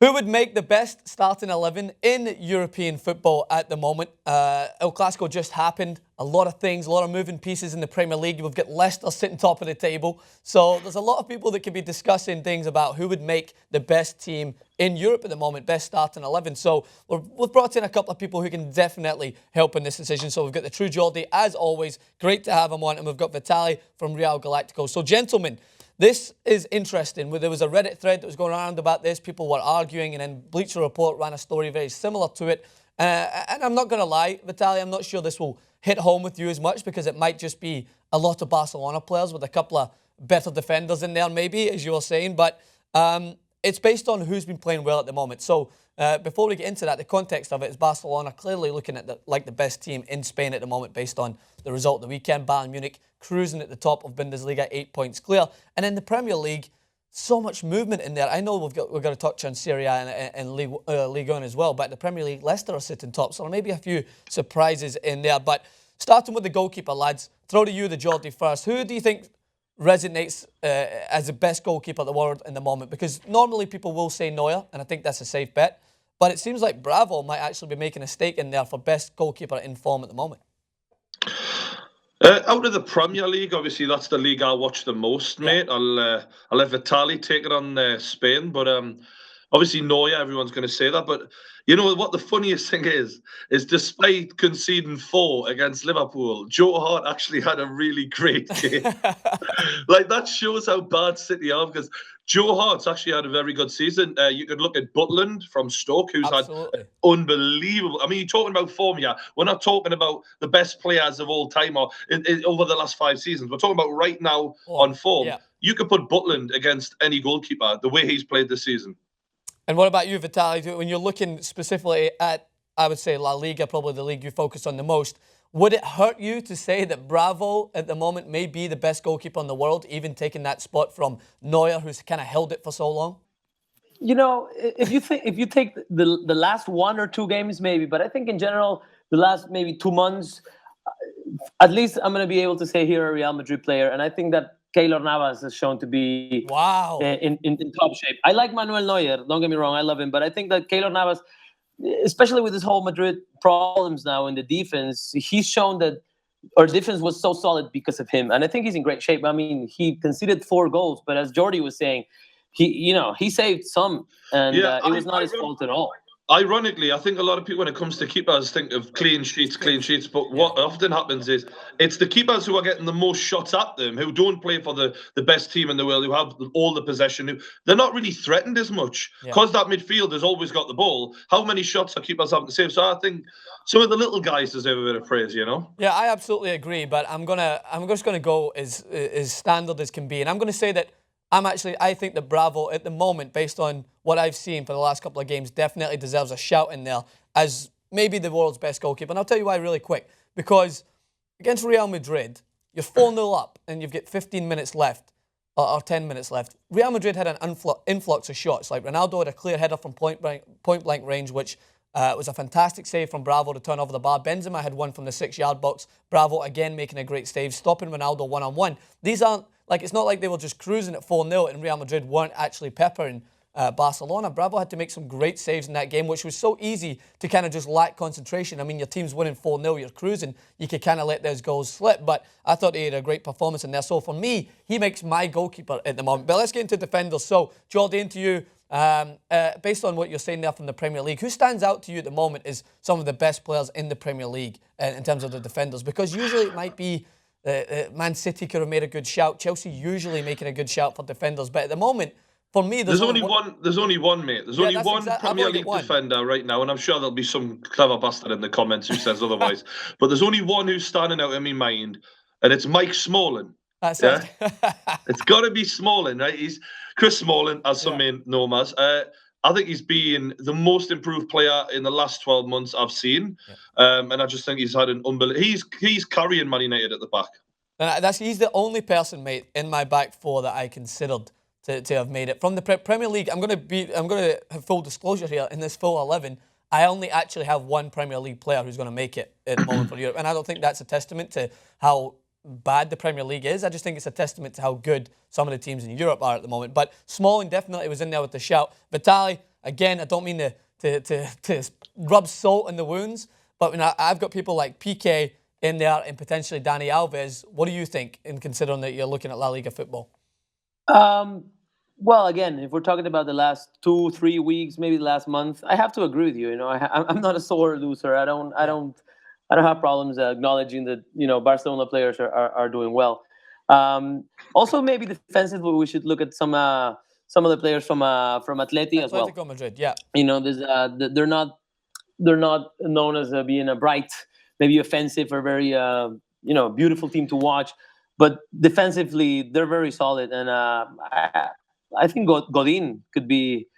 Who would make the best starting 11 in European football at the moment? El Clasico just happened. A lot of things, a lot of moving pieces in the Premier League. We've got Leicester sitting top of the table. So there's a lot of people that could be discussing things about who would make the best team in Europe at the moment, best starting 11. So we've brought in a couple of people who can definitely help in this decision. So we've got the True Geordie, as always. Great to have him on. And we've got Vitaly from Real Galactico. So gentlemen, this is interesting. There was a Reddit thread that was going around about this. People were arguing, and then Bleacher Report ran a story very similar to it. And I'm not going to lie, Vitaly, I'm not sure this will hit home with you as much because it might just be a lot of Barcelona players with a couple of better defenders in there, maybe, as you were saying. But it's based on who's been playing well at the moment. So before we get into that, the context of it is Barcelona clearly looking at the best team in Spain at the moment based on the result of the weekend. Bayern Munich cruising at the top of Bundesliga, 8 points clear. And in the Premier League, so much movement in there. I know we've got to touch on Serie A and Ligue 1 as well, but the Premier League, Leicester are sitting top. So there may be a few surprises in there. But starting with the goalkeeper, lads, throw to you, the Geordie first. Who do you think resonates as the best goalkeeper in the world in the moment? Because normally people will say Neuer, and I think that's a safe bet. But it seems like Bravo might actually be making a stake in there for best goalkeeper in form at the moment. Out of the Premier League, obviously that's the league I watch the most, mate. I'll let Vitaly take it on Spain, but obviously Neuer, everyone's going to say that. But you know what? The funniest thing is despite conceding 4 against Liverpool, Joe Hart actually had a really great game. Like that shows how bad City are because Joe Hart's actually had a very good season. You could look at Butland from Stoke, who's had unbelievable. I mean, you're talking about form, yeah. We're not talking about the best players of all time or over the last 5 seasons. We're talking about right now on form. Yeah. You could put Butland against any goalkeeper the way he's played this season. And what about you, Vitaly? When you're looking specifically at, I would say, La Liga, probably the league you focus on the most, would it hurt you to say that Bravo at the moment may be the best goalkeeper in the world, even taking that spot from Neuer, who's kind of held it for so long? You know, if you take the last 1 or 2 games, maybe, but I think in general, the last maybe 2 months, at least I'm going to be able to say here a Real Madrid player, and I think that Keylor Navas has shown to be in top shape. I like Manuel Neuer, don't get me wrong, I love him, but I think that Keylor Navas, especially with this whole Madrid problems now in the defense, he's shown that our defense was so solid because of him, and I think he's in great shape. I mean, he conceded 4 goals, but as Geordie was saying, he saved some, and it was not his fault at all. Ironically, I think a lot of people, when it comes to keepers, think of clean sheets. But what often happens is it's the keepers who are getting the most shots at them, who don't play for the best team in the world, who have all the possession. They're not really threatened as much because that midfield has always got the ball. How many shots are keepers having to save? So I think some of the little guys deserve a bit of praise, you know? Yeah, I absolutely agree. But I'm just gonna go as standard as can be, and I'm gonna say that I think that Bravo at the moment, based on what I've seen for the last couple of games, definitely deserves a shout in there as maybe the world's best goalkeeper. And I'll tell you why really quick. Because against Real Madrid, you're 4-0 up and you've got 15 minutes left or 10 minutes left. Real Madrid had an influx of shots. Like Ronaldo had a clear header from point blank range, which was a fantastic save from Bravo to turn over the bar. Benzema had one from the 6-yard box. Bravo again making a great save, stopping Ronaldo one-on-one. These aren't, like, it's not like they were just cruising at 4-0 and Real Madrid weren't actually peppering Barcelona. Bravo had to make some great saves in that game, which was so easy to kind of just lack concentration. I mean, your team's winning 4-0, you're cruising, you could kind of let those goals slip. But I thought he had a great performance in there. So for me, he makes my goalkeeper at the moment. But let's get into defenders. So, Geordie, into you. Based on what you're saying there from the Premier League, who stands out to you at the moment as some of the best players in the Premier League in terms of the defenders? Because usually it might be Man City could have made a good shout. Chelsea usually making a good shout for defenders. But at the moment, for me, there's only one. There's only one, mate. There's only one Premier League defender right now, and I'm sure there'll be some clever bastard in the comments who says otherwise. But there's only one who's standing out in my mind, and it's Mike Smalling. It's got to be Smalling, right? He's Chris Smalling, as some may know him as. I think he's been the most improved player in the last 12 months I've seen. And I just think he's had an unbelievable... He's carrying Man United at the back. He's the only person, mate, in my back four that I considered to have made it. From the Premier League, I'm going to have full disclosure here. In this full 11, I only actually have one Premier League player who's going to make it at the moment for Europe. And I don't think that's a testament to how bad the Premier League is. I just think it's a testament to how good some of the teams in Europe are at the moment. But Smalling definitely was in there with the shout. Vitaly, again, I don't mean to rub salt in the wounds, but I've got people like PK in there and potentially Dani Alves. What do you think, in considering that you're looking at La Liga football? Well, again, if we're talking about the last 2-3 weeks, maybe the last month, I have to agree with you. I'm not a sore loser. I don't have problems acknowledging that Barcelona players are doing well. Also, maybe defensively, we should look at some of the players from Atleti as well. Atletico Madrid, yeah. They're not known as being a bright, maybe offensive or very beautiful team to watch, but defensively they're very solid, and I think Godin could be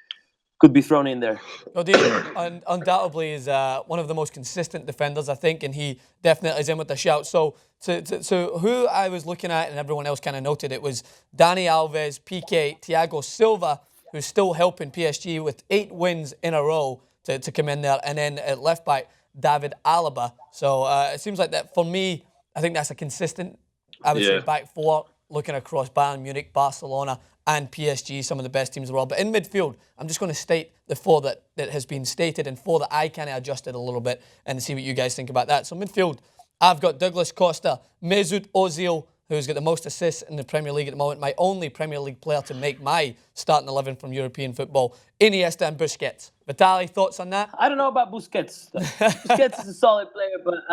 thrown in there. Godin undoubtedly is one of the most consistent defenders, I think, and he definitely is in with the shout. So who I was looking at, and everyone else kind of noted it, was Dani Alves, PK, Thiago Silva, who's still helping PSG with 8 wins in a row to come in there, and then at left back, David Alaba. So it seems like that for me. I think that's a consistent, I would say, back four, looking across Bayern Munich, Barcelona, and PSG, some of the best teams in the world. But in midfield, I'm just going to state the 4 that has been stated and 4 that I kind of adjusted a little bit and see what you guys think about that. So midfield, I've got Douglas Costa, Mesut Ozil, who's got the most assists in the Premier League at the moment, my only Premier League player to make my starting 11 from European football, Iniesta and Busquets. Vitali, thoughts on that? I don't know about Busquets. Busquets is a solid player, but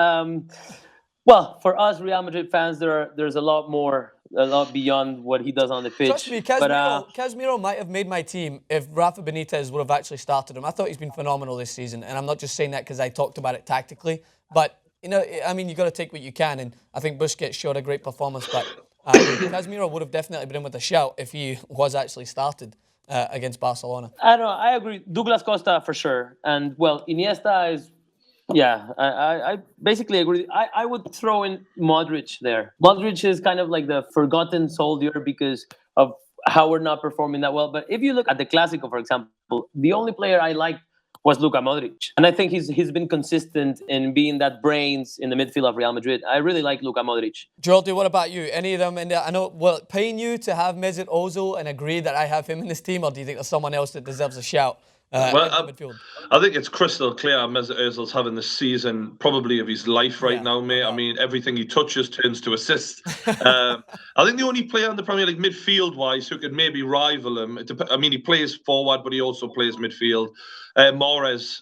well, for us Real Madrid fans, there's a lot beyond what he does on the pitch. Trust me, Casemiro might have made my team if Rafa Benitez would have actually started him. I thought he's been phenomenal this season, and I'm not just saying that because I talked about it tactically, but you got to take what you can, and I think Busquets showed a great performance, but Casemiro would have definitely been in with a shout if he was actually started against Barcelona. I don't know, I agree. Douglas Costa for sure, and well, Iniesta is, yeah, I basically agree. I would throw in Modric there. Modric is kind of like the forgotten soldier because of how we're not performing that well, but if you look at the Clasico, for example, the only player I liked was Luka Modric. And I think he's been consistent in being that brains in the midfield of Real Madrid. I really like Luka Modric. Geordie, what about you? Any of them in there? I know, will it pain you to have Mesut Ozil and agree that I have him in this team, or do you think there's someone else that deserves a shout? Midfield? I think it's crystal clear Mesut Ozil's having the season probably of his life right now, mate. I mean, everything he touches turns to assists. I think the only player in the Premier League midfield-wise who could maybe rival him, I mean, he plays forward, but he also plays midfield. Mahrez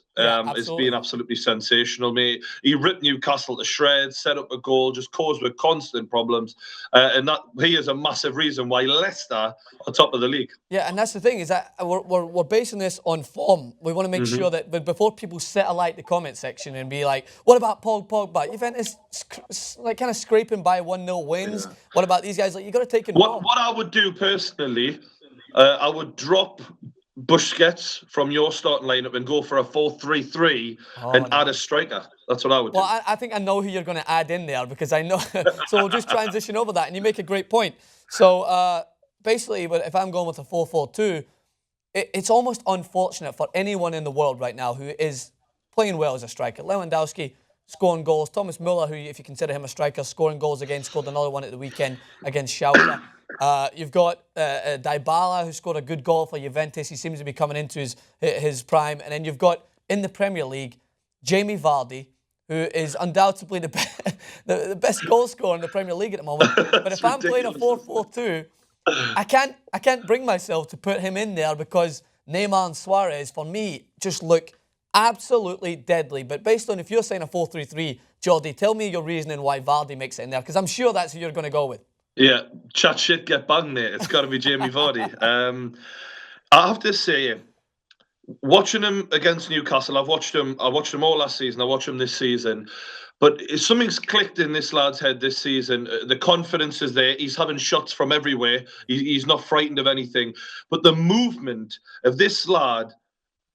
is being absolutely sensational, mate. He ripped Newcastle to shreds, set up a goal, just caused with constant problems, and that he is a massive reason why Leicester are top of the league. Yeah, and that's the thing, is that we're basing this on form. We want to make sure that, but before people set alight the comment section and be like, what about Pogba? Juventus like kind of scraping by 1-0 wins. Yeah. What about these guys? Like, you got to take it. What I would do personally, I would drop Busquets from your starting lineup and go for a 4-3-3 and add a striker. That's what I would do. Well, I think I know who you're going to add in there because I know. So we'll just transition over that, and you make a great point. So basically, if I'm going with a 4-4-2, it's almost unfortunate for anyone in the world right now who is playing well as a striker. Lewandowski scoring goals. Thomas Müller, who, if you consider him a striker, scoring goals again, scored another one at the weekend against Schalke. You've got Dybala, who scored a good goal for Juventus. He seems to be coming into his prime. And then you've got, in the Premier League, Jamie Vardy, who is undoubtedly the best goal scorer in the Premier League at the moment. But if I'm playing a 4-4-2, I can't bring myself to put him in there because Neymar and Suarez, for me, just look absolutely deadly. But based on if you're saying a 4-3-3, Geordie, tell me your reasoning why Vardy makes it in there, because I'm sure that's who you're going to go with. Yeah, chat shit, get banged, mate. It's got to be Jamie Vardy. I have to say, watching him against Newcastle, I watched him all last season. I watched him this season. But something's clicked in this lad's head this season. The confidence is there. He's having shots from everywhere. He's not frightened of anything. But the movement of this lad,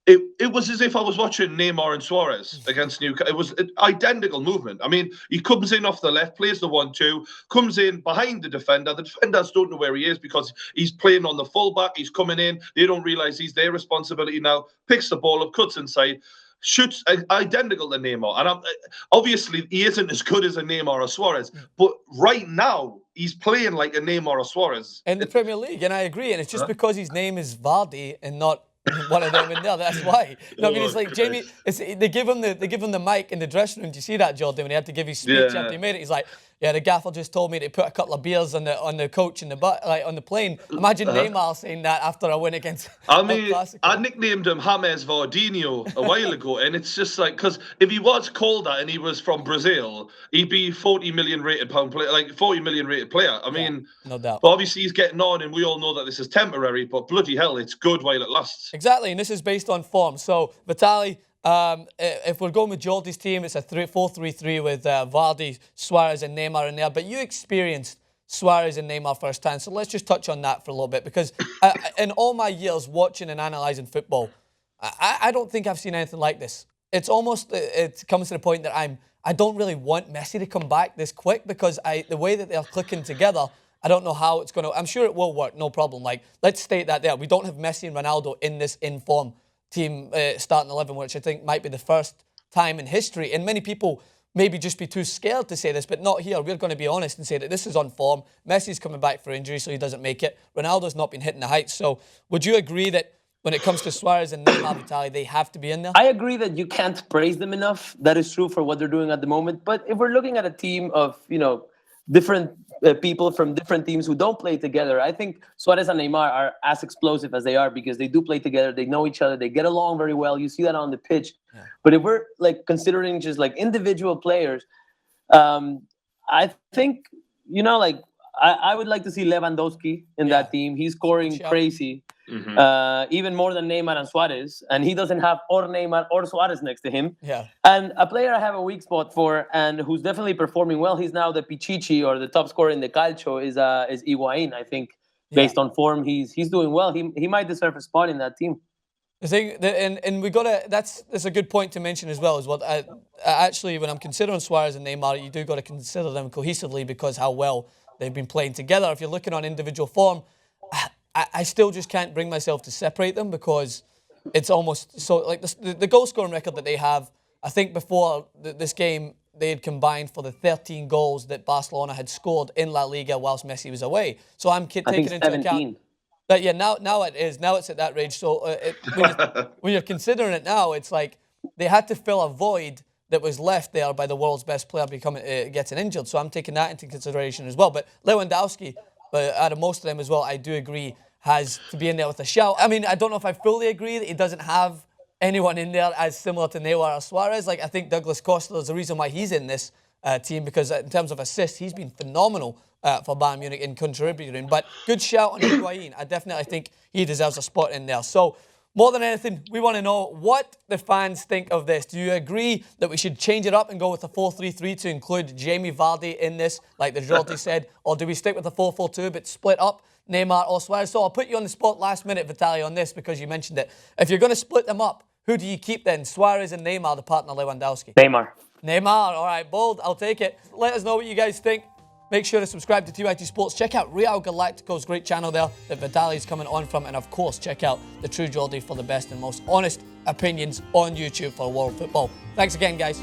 it was as if I was watching Neymar and Suarez against Newcastle. It was an identical movement. I mean, he comes in off the left, plays the 1-2, comes in behind the defender. The defenders don't know where he is because he's playing on the fullback. He's coming in. They don't realise he's their responsibility now. Picks the ball up, cuts inside, shoots identical to Neymar. And obviously, he isn't as good as a Neymar or Suarez. But right now, he's playing like a Neymar or Suarez. In the Premier League, and I agree. And it's just because his name is Vardy and not one of them in there. That's why. No, I mean, it's like Jamie. They give him the mic in the dressing room. Do you see that, Jordan? When he had to give his speech after he made it, he's like, "Yeah, the gaffer just told me to put a couple of beers on the coach in the butt, like on the plane." Imagine Neymar saying that after a win against. I mean, Clasico. I nicknamed him James Vardinho a while ago, and it's just like, because if he was called that and he was from Brazil, he'd be 40 million rated pound player, like 40 million rated player. I mean, no doubt. But obviously he's getting on, and we all know that this is temporary. But bloody hell, it's good while it lasts. Exactly, and this is based on form. So Vitaly, if we're going with Geordie's team, it's a 4-3-3 with Vardy, Suarez, and Neymar in there. But you experienced Suarez and Neymar firsthand, so let's just touch on that for a little bit, because in all my years watching and analysing football, I don't think I've seen anything like this. It's almost, it comes to the point that I don't really want Messi to come back this quick, because the way that they're clicking together, I don't know how it's going to. I'm sure it will work, no problem. Like, let's state that there. We don't have Messi and Ronaldo in this in-form team starting 11, which I think might be the first time in history. And many people maybe just be too scared to say this, but not here. We're going to be honest and say that this is on form. Messi's coming back for injury, so he doesn't make it. Ronaldo's not been hitting the heights. So would you agree that when it comes to Suarez and Neymar, Vitaly, they have to be in there? I agree that you can't praise them enough. That is true for what they're doing at the moment. But if we're looking at a team of, different people from different teams who don't play together, I think Suarez and Neymar are as explosive as they are, because they do play together. They know each other. They get along very well. You see that on the pitch. Yeah. But if we're considering just individual players, I think, I would like to see Lewandowski in that team. He's scoring crazy. Mm-hmm. Even more than Neymar and Suarez, and he doesn't have or Neymar or Suarez next to him. Yeah. And a player I have a weak spot for, and who's definitely performing well, he's now the Pichichi, or the top scorer in the Calcio, is Higuain. I think based on form, he's doing well. He might deserve a spot in that team. The thing, and we that's a good point to mention as well, is what actually, when I'm considering Suarez and Neymar, you do got to consider them cohesively, because how well they've been playing together. If you're looking on individual form, I still just can't bring myself to separate them, because it's almost so like the goal scoring record that they have. I think before this game they had combined for the 13 goals that Barcelona had scored in La Liga whilst Messi was away. So I'm taking into account that now it's at that range. So when you're considering it now, it's like they had to fill a void that was left there by the world's best player getting injured. So I'm taking that into consideration as well. But Lewandowski, out of most of them as well, I do agree, has to be in there with a shout. I mean, I don't know if I fully agree that he doesn't have anyone in there as similar to Neymar or Suarez. I think Douglas Costa is the reason why he's in this team, because in terms of assists, he's been phenomenal for Bayern Munich in contributing. But good shout on Higuain. I definitely think he deserves a spot in there. So more than anything, we want to know what the fans think of this. Do you agree that we should change it up and go with a 4-3-3 to include Jamie Vardy in this, like the Geordie said? Or do we stick with a 4-4-2 but split up Neymar or Suarez? So I'll put you on the spot last minute, Vitaly, on this, because you mentioned it. If you're going to split them up, who do you keep then? Suarez and Neymar, the partner Lewandowski? Neymar. All right, bold. I'll take it. Let us know what you guys think. Make sure to subscribe to TYT Sports. Check out Real Galactico's great channel there that Vitaly's coming on from. And of course, check out the True Geordie for the best and most honest opinions on YouTube for world football. Thanks again, guys.